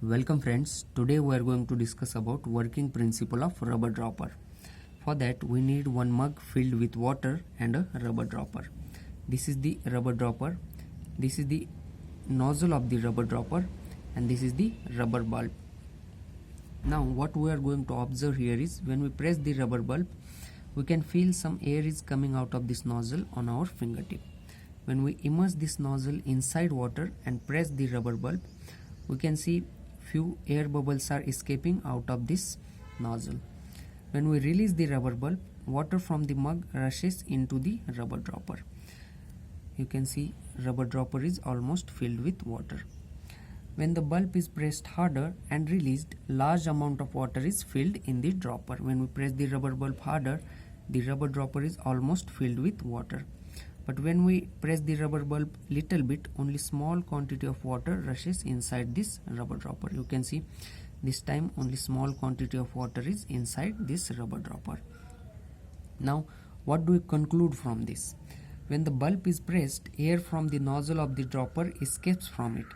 Welcome friends, today we are going to discuss about working principle of rubber dropper. For that we need one mug filled with water and a rubber dropper. This is the rubber dropper, this is the nozzle of the rubber dropper, and this is the rubber bulb. Now what we are going to observe here is when we press the rubber bulb, we can feel some air is coming out of this nozzle on our fingertip. When we immerse this nozzle inside water and press the rubber bulb, we can see few air bubbles are escaping out of this nozzle. When we release the rubber bulb, water from the mug rushes into the rubber dropper. You can see rubber dropper is almost filled with water. When the bulb is pressed harder and released, large amount of water is filled in the dropper. When we press the rubber bulb harder, the rubber dropper is almost filled with water. But when we press the rubber bulb little bit, only small quantity of water rushes inside this rubber dropper. You can see this time only small quantity of water is inside this rubber dropper. Now what do we conclude from this? When the bulb is pressed, air from the nozzle of the dropper escapes from it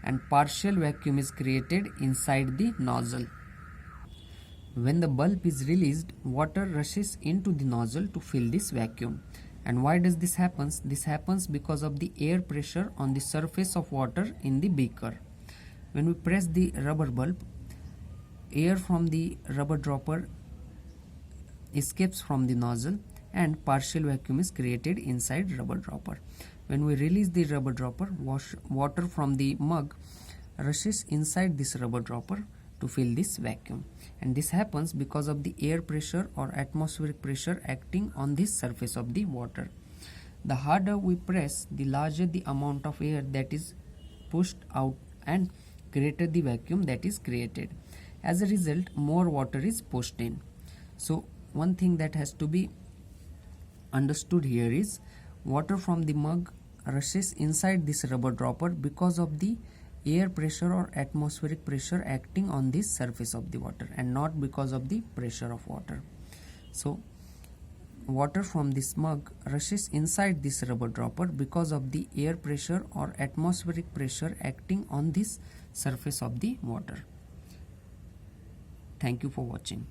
and partial vacuum is created inside the nozzle. When the bulb is released, water rushes into the nozzle to fill this vacuum. And why does this happen? This happens because of the air pressure on the surface of water in the beaker. When we press the rubber bulb, air from the rubber dropper escapes from the nozzle and partial vacuum is created inside rubber dropper. When we release the rubber dropper, water from the mug rushes inside this rubber dropper to fill this vacuum, and this happens because of the air pressure or atmospheric pressure acting on this surface of the water. The harder we press, the larger the amount of air that is pushed out and greater the vacuum that is created. As a result, more water is pushed in. So one thing that has to be understood here is water from the mug rushes inside this rubber dropper because of the air pressure or atmospheric pressure acting on this surface of the water and not because of the pressure of water. So water from this mug rushes inside this rubber dropper because of the air pressure or atmospheric pressure acting on this surface of the water. Thank you for watching.